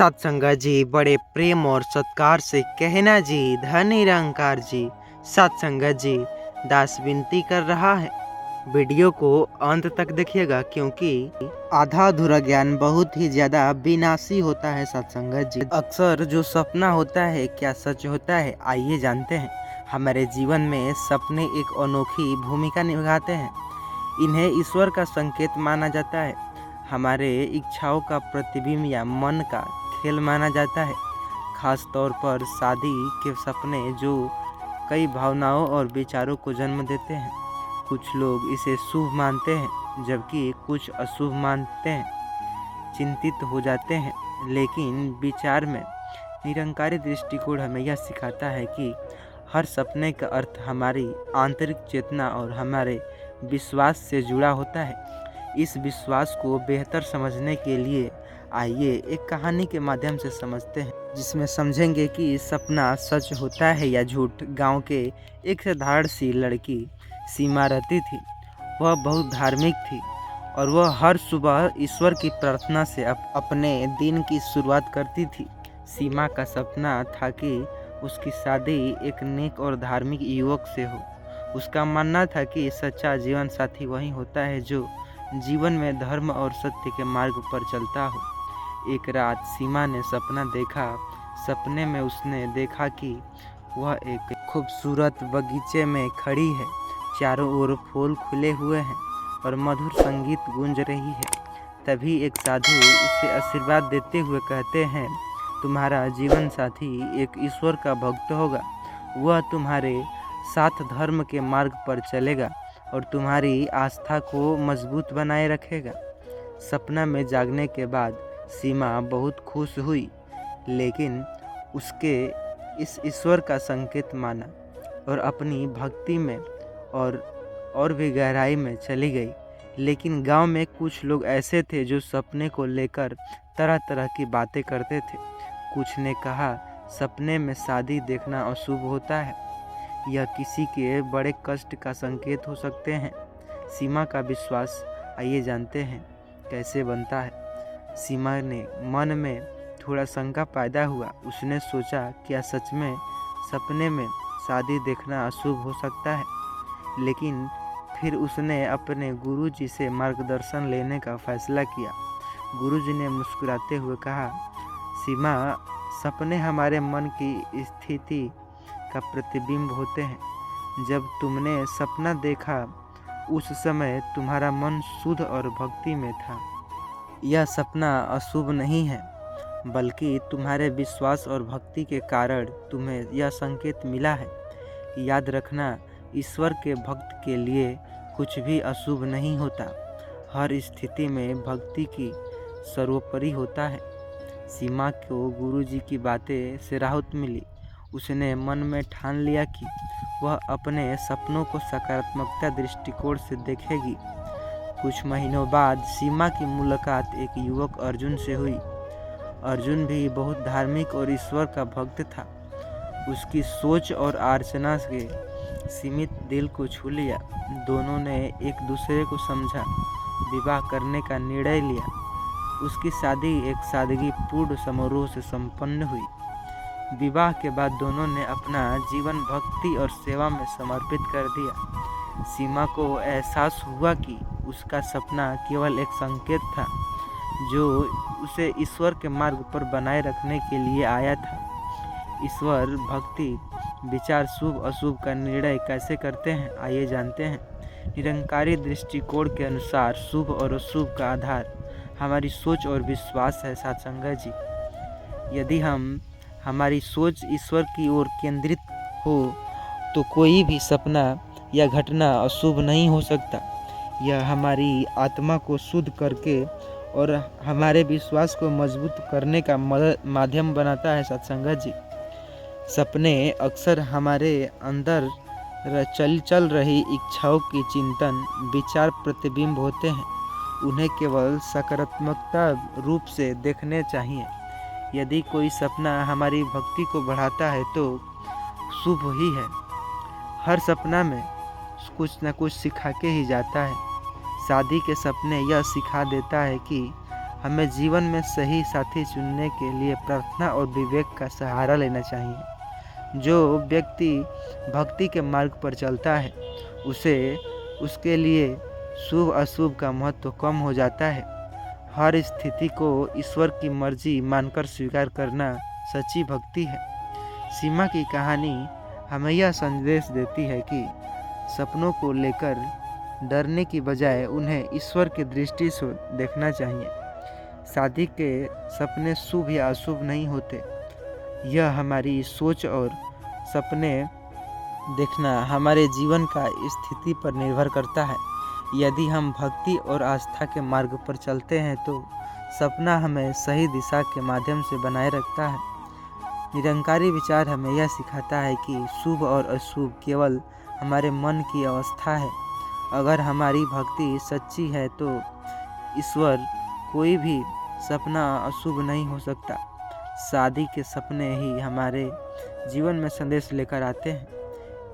सत्संगा जी बड़े प्रेम और सत्कार से कहना जी धन निरंकार जी। सत्संगा जी दास विनती कर रहा है, वीडियो को अंत तक देखिएगा क्योंकि आधा अधूरा ज्ञान बहुत ही ज्यादा विनाशी होता है। सत्संगा जी अक्सर जो सपना होता है क्या सच होता है, आइए जानते हैं। हमारे जीवन में सपने एक अनोखी भूमिका निभाते हैं। इन्हें ईश्वर का संकेत माना जाता है, हमारे इच्छाओं का प्रतिबिंब या मन का खेल माना जाता है। खास तौर पर शादी के सपने जो कई भावनाओं और विचारों को जन्म देते हैं। कुछ लोग इसे शुभ मानते हैं जबकि कुछ अशुभ मानते हैं, चिंतित हो जाते हैं। लेकिन विचार में निरंकारी दृष्टिकोण हमें यह सिखाता है कि हर सपने का अर्थ हमारी आंतरिक चेतना और हमारे विश्वास से जुड़ा होता है। इस विश्वास को बेहतर समझने के लिए आइए एक कहानी के माध्यम से समझते हैं, जिसमें समझेंगे कि सपना सच होता है या झूठ। गांव के एक साधारण सी लड़की सीमा रहती थी। वह बहुत धार्मिक थी और वह हर सुबह ईश्वर की प्रार्थना से अपने दिन की शुरुआत करती थी। सीमा का सपना था कि उसकी शादी एक नेक और धार्मिक युवक से हो। उसका मानना था कि सच्चा जीवन साथी वही होता है जो जीवन में धर्म और सत्य के मार्ग पर चलता हो। एक रात सीमा ने सपना देखा। सपने में उसने देखा कि वह एक खूबसूरत बगीचे में खड़ी है। चारों ओर फूल खुले हुए हैं और मधुर संगीत गूंज रही है। तभी एक साधु उसे आशीर्वाद देते हुए कहते हैं, तुम्हारा जीवन साथी एक ईश्वर का भक्त होगा। वह तुम्हारे साथ धर्म के मार्ग पर चलेगा और तुम्हारी आस्था को मजबूत बनाए रखेगा। सपना में जागने के बाद सीमा बहुत खुश हुई, लेकिन उसके इस ईश्वर का संकेत माना और अपनी भक्ति में और भी गहराई में चली गई। लेकिन गांव में कुछ लोग ऐसे थे जो सपने को लेकर तरह तरह की बातें करते थे। कुछ ने कहा सपने में शादी देखना अशुभ होता है, यह किसी के बड़े कष्ट का संकेत हो सकते हैं। सीमा का विश्वास आइए जानते हैं कैसे बनता है। सीमा ने मन में थोड़ा शंका पैदा हुआ। उसने सोचा क्या सच में सपने में शादी देखना अशुभ हो सकता है। लेकिन फिर उसने अपने गुरुजी से मार्गदर्शन लेने का फैसला किया। गुरुजी ने मुस्कुराते हुए कहा, सीमा, सपने हमारे मन की स्थिति का प्रतिबिंब होते हैं। जब तुमने सपना देखा उस समय तुम्हारा मन शुद्ध और भक्ति में था। यह सपना अशुभ नहीं है, बल्कि तुम्हारे विश्वास और भक्ति के कारण तुम्हें यह संकेत मिला है। याद रखना, ईश्वर के भक्त के लिए कुछ भी अशुभ नहीं होता। हर स्थिति में भक्ति की सर्वोपरि होता है। सीमा को गुरुजी की बातें से राहत मिली। उसने मन में ठान लिया कि वह अपने सपनों को सकारात्मकता दृष्टिकोण से देखेगी। कुछ महीनों बाद सीमा की मुलाकात एक युवक अर्जुन से हुई। अर्जुन भी बहुत धार्मिक और ईश्वर का भक्त था। उसकी सोच और अर्चना के सीमित दिल को छू लिया। दोनों ने एक दूसरे को समझा, विवाह करने का निर्णय लिया। उसकी शादी एक सादगीपूर्ण समारोह से संपन्न हुई। विवाह के बाद दोनों ने अपना जीवन भक्ति और सेवा में समर्पित कर दिया। सीमा को एहसास हुआ कि उसका सपना केवल एक संकेत था जो उसे ईश्वर के मार्ग पर बनाए रखने के लिए आया था। ईश्वर भक्ति विचार शुभ अशुभ का निर्णय कैसे करते हैं, आइए जानते हैं। निरंकारी दृष्टिकोण के अनुसार शुभ और अशुभ का आधार हमारी सोच और विश्वास है। सत्संगा जी, यदि हमारी सोच ईश्वर की ओर केंद्रित हो तो कोई भी सपना या घटना अशुभ नहीं हो सकता। यह हमारी आत्मा को शुद्ध करके और हमारे विश्वास को मजबूत करने का माध्यम बनाता है। सत्संगा जी, सपने अक्सर हमारे अंदर चल रही इच्छाओं की चिंतन विचार प्रतिबिंब होते हैं। उन्हें केवल सकारात्मकता रूप से देखने चाहिए। यदि कोई सपना हमारी भक्ति को बढ़ाता है तो शुभ ही है। हर सपना में कुछ न कुछ सिखा के ही जाता है। शादी के सपने यह सिखा देता है कि हमें जीवन में सही साथी चुनने के लिए प्रार्थना और विवेक का सहारा लेना चाहिए। जो व्यक्ति भक्ति के मार्ग पर चलता है उसके लिए शुभ अशुभ का महत्व कम हो जाता है। हर स्थिति को ईश्वर की मर्जी मानकर स्वीकार करना सच्ची भक्ति है। सीमा की कहानी हमें यह संदेश देती है कि सपनों को लेकर डरने की बजाय उन्हें ईश्वर की दृष्टि से देखना चाहिए। शादी के सपने शुभ या अशुभ नहीं होते। यह हमारी सोच और सपने देखना हमारे जीवन का स्थिति पर निर्भर करता है। यदि हम भक्ति और आस्था के मार्ग पर चलते हैं तो सपना हमें सही दिशा के माध्यम से बनाए रखता है। निरंकारी विचार हमें यह सिखाता है कि शुभ और अशुभ केवल हमारे मन की अवस्था है। अगर हमारी भक्ति सच्ची है तो ईश्वर कोई भी सपना अशुभ नहीं हो सकता। शादी के सपने ही हमारे जीवन में संदेश लेकर आते हैं।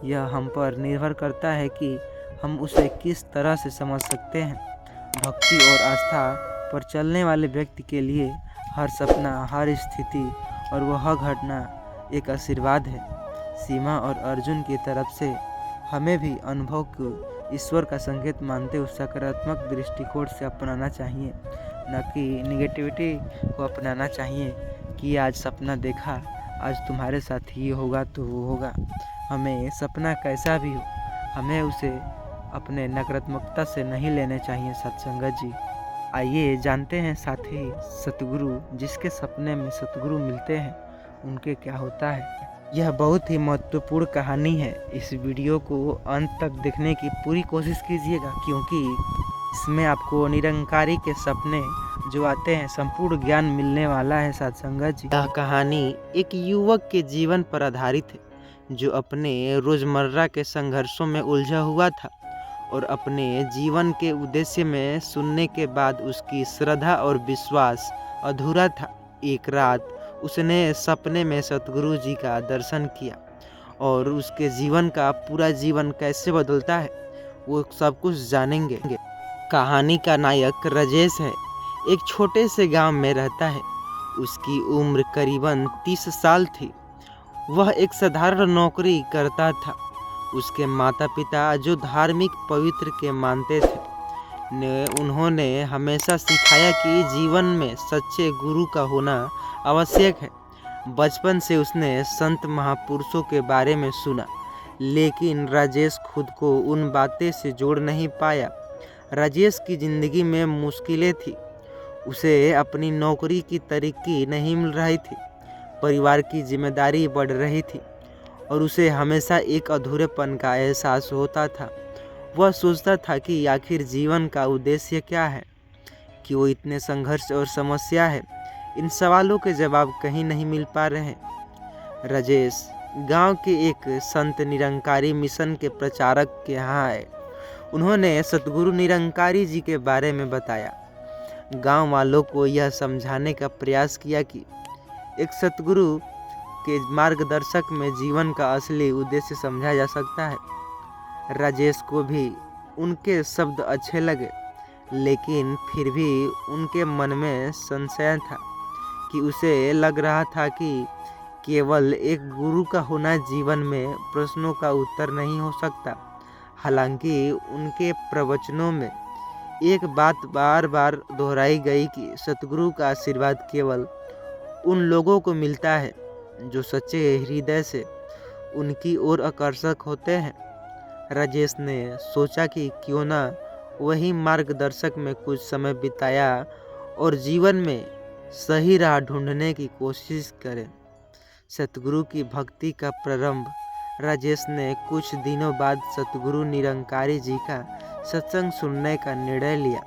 यह हम पर निर्भर करता है कि हम उसे किस तरह से समझ सकते हैं। भक्ति और आस्था पर चलने वाले व्यक्ति के लिए हर सपना, हर स्थिति और वह घटना एक आशीर्वाद है। सीमा और अर्जुन की तरफ से हमें भी अनुभव को ईश्वर का संकेत मानते हुए सकारात्मक दृष्टिकोण से अपनाना चाहिए, न कि निगेटिविटी को अपनाना चाहिए कि आज सपना देखा, आज तुम्हारे साथ ये होगा तो वो होगा। हमें सपना कैसा भी हो, हमें उसे अपने नकारात्मकता से नहीं लेने चाहिए। सत्संगत जी, आइए जानते हैं साथी सतगुरु जिसके सपने में सतगुरु मिलते हैं उनके क्या होता है। यह बहुत ही महत्वपूर्ण कहानी है। इस वीडियो को अंत तक देखने की पूरी कोशिश कीजिएगा, क्योंकि इसमें आपको निरंकारी के सपने जो आते हैं संपूर्ण ज्ञान मिलने वाला है। सत्संगत जी, यह कहानी एक युवक के जीवन पर आधारित है जो अपने रोजमर्रा के संघर्षों में उलझा हुआ था और अपने जीवन के उद्देश्य में सुनने के बाद उसकी श्रद्धा और विश्वास अधूरा था। एक रात उसने सपने में सतगुरु जी का दर्शन किया और उसके जीवन का पूरा जीवन कैसे बदलता है वो सब कुछ जानेंगे। कहानी का नायक राजेश है। एक छोटे से गांव में रहता है। उसकी उम्र करीबन 30 साल थी। वह एक साधारण नौकरी करता था। उसके माता पिता जो धार्मिक पवित्र के मानते थे उन्होंने हमेशा सिखाया कि जीवन में सच्चे गुरु का होना आवश्यक है। बचपन से उसने संत महापुरुषों के बारे में सुना, लेकिन राजेश खुद को उन बातें से जोड़ नहीं पाया। राजेश की ज़िंदगी में मुश्किलें थी। उसे अपनी नौकरी की तरक्की नहीं मिल रही थी, परिवार की जिम्मेदारी बढ़ रही थी और उसे हमेशा एक अधूरेपन का एहसास होता था। वह सोचता था कि आखिर जीवन का उद्देश्य क्या है, क्यों इतने संघर्ष और समस्या है। इन सवालों के जवाब कहीं नहीं मिल पा रहे। राजेश गांव के एक संत निरंकारी मिशन के प्रचारक के यहाँ आए। उन्होंने सतगुरु निरंकारी जी के बारे में बताया। गांव वालों को यह समझाने का प्रयास किया कि एक सतगुरु के मार्गदर्शक में जीवन का असली उद्देश्य समझा जा सकता है। राजेश को भी उनके शब्द अच्छे लगे, लेकिन फिर भी उनके मन में संशय था कि उसे लग रहा था कि केवल एक गुरु का होना जीवन में प्रश्नों का उत्तर नहीं हो सकता। हालांकि उनके प्रवचनों में एक बात बार बार दोहराई गई कि सतगुरु का आशीर्वाद केवल उन लोगों को मिलता है जो सच्चे हृदय से उनकी ओर आकर्षक होते हैं। राजेश ने सोचा कि क्यों ना वही मार्गदर्शक में कुछ समय बिताया और जीवन में सही राह ढूंढने की कोशिश करें। सतगुरु की भक्ति का प्रारंभ राजेश ने कुछ दिनों बाद सतगुरु निरंकारी जी का सत्संग सुनने का निर्णय लिया।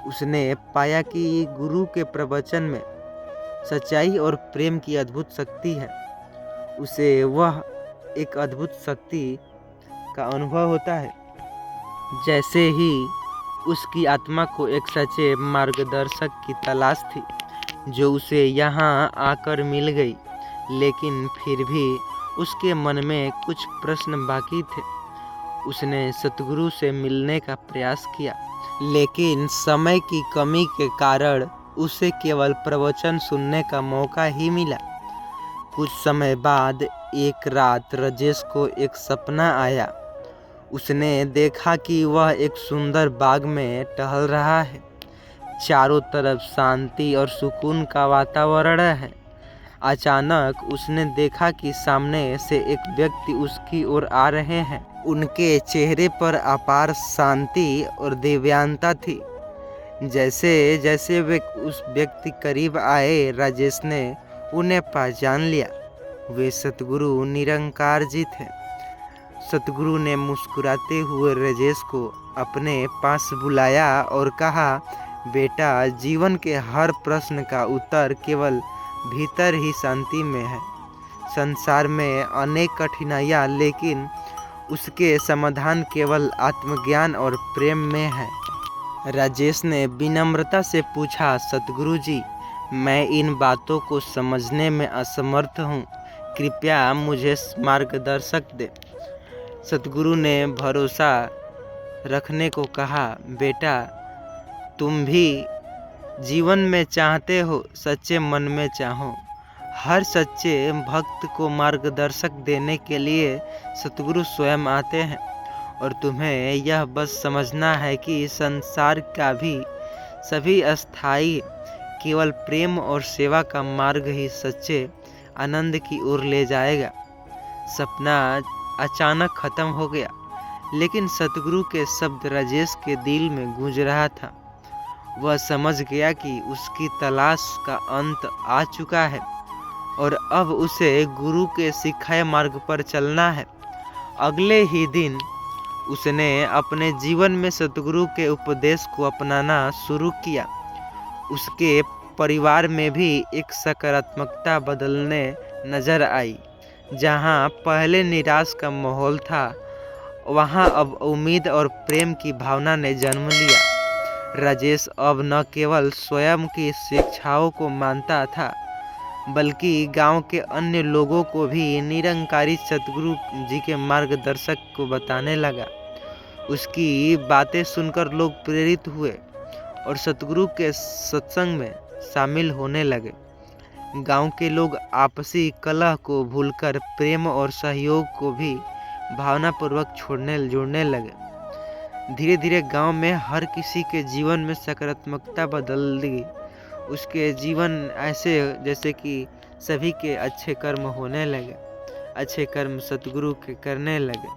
उसने पाया कि गुरु के प्रवचन में सच्चाई और प्रेम की अद्भुत शक्ति है। उसे वह एक अद्भुत शक्ति का अनुभव होता है, जैसे ही उसकी आत्मा को एक सच्चे मार्गदर्शक की तलाश थी, जो उसे यहाँ आकर मिल गई। लेकिन फिर भी उसके मन में कुछ प्रश्न बाकी थे। उसने सतगुरु से मिलने का प्रयास किया, लेकिन समय की कमी के कारण उसे केवल प्रवचन सुनने का मौका ही मिला। कुछ समय बाद एक रात राजेश को एक सपना आया। उसने देखा कि वह एक सुंदर बाग में टहल रहा है। चारों तरफ शांति और सुकून का वातावरण है। अचानक उसने देखा कि सामने से एक व्यक्ति उसकी ओर आ रहे हैं। उनके चेहरे पर अपार शांति और दिव्यता थी। जैसे जैसे वे उस व्यक्ति करीब आए, राजेश ने उन्हें पहचान लिया। वे सतगुरु निरंकार जी थे। सतगुरु ने मुस्कुराते हुए राजेश को अपने पास बुलाया और कहा, बेटा, जीवन के हर प्रश्न का उत्तर केवल भीतर ही शांति में है। संसार में अनेक कठिनाइयाँ, लेकिन उसके समाधान केवल आत्मज्ञान और प्रेम में है। राजेश ने विनम्रता से पूछा, सतगुरु जी, मैं इन बातों को समझने में असमर्थ हूँ, कृपया मुझे मार्गदर्शक दे। सतगुरु ने भरोसा रखने को कहा, बेटा, तुम भी जीवन में चाहते हो, सच्चे मन में चाहो। हर सच्चे भक्त को मार्गदर्शक देने के लिए सतगुरु स्वयं आते हैं और तुम्हें यह बस समझना है कि संसार का भी सभी अस्थाई, केवल प्रेम और सेवा का मार्ग ही सच्चे आनंद की ओर ले जाएगा। सपना अचानक खत्म हो गया, लेकिन सतगुरु के शब्द राजेश के दिल में गूंज रहा था। वह समझ गया कि उसकी तलाश का अंत आ चुका है और अब उसे गुरु के सिखाए मार्ग पर चलना है। अगले ही दिन उसने अपने जीवन में सतगुरु के उपदेश को अपनाना शुरू किया। उसके परिवार में भी एक सकारात्मकता बदलने नजर आई। जहां पहले निराश का माहौल था, वहां अब उम्मीद और प्रेम की भावना ने जन्म लिया। राजेश अब न केवल स्वयं की शिक्षाओं को मानता था, बल्कि गांव के अन्य लोगों को भी निरंकारी सतगुरु जी के मार्गदर्शक को बताने लगा। उसकी बातें सुनकर लोग प्रेरित हुए और सतगुरु के सत्संग में शामिल होने लगे। गांव के लोग आपसी कलह को भूलकर प्रेम और सहयोग को भी भावनापूर्वक जुड़ने लगे। धीरे धीरे गांव में हर किसी के जीवन में सकारात्मकता बदल गई। उसके जीवन ऐसे जैसे कि सभी के अच्छे कर्म होने लगे, अच्छे कर्म सतगुरु के करने लगे।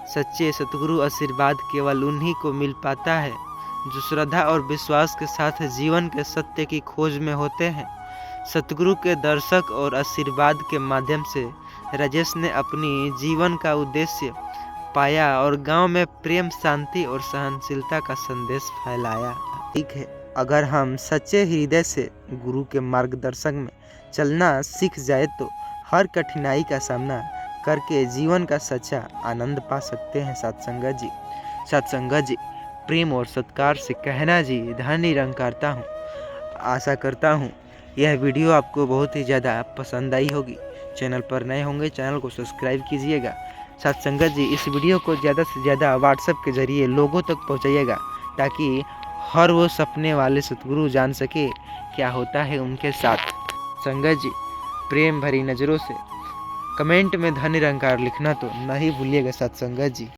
सच्चे सतगुरु आशीर्वाद केवल उन्हीं को मिल पाता है जो श्रद्धा और विश्वास के साथ जीवन के सत्य की खोज में होते हैं। सतगुरु के दर्शक और आशीर्वाद के माध्यम से राजेश ने अपनी जीवन का उद्देश्य पाया और गांव में प्रेम, शांति और सहनशीलता का संदेश फैलाया। ठीक है, अगर हम सच्चे हृदय से गुरु के मार्गदर्शन में चलना सीख जाए तो हर कठिनाई का सामना करके जीवन का सच्चा आनंद पा सकते हैं। सत्संगत जी, प्रेम और सत्कार से कहना जी, धन निरंकारता हूँ। आशा करता हूँ यह वीडियो आपको बहुत ही ज़्यादा पसंद आई होगी। चैनल पर नए होंगे, चैनल को सब्सक्राइब कीजिएगा। सत्संगत जी, इस वीडियो को ज़्यादा से ज़्यादा व्हाट्सएप के ज़रिए लोगों तक पहुँचाइएगा, ताकि हर वो सपने वाले सतगुरु जान सके क्या होता है उनके साथ। संगत जी, प्रेम भरी नज़रों से कमेंट में धन निरंकार लिखना तो नहीं भूलिएगा। सत्संगत जी।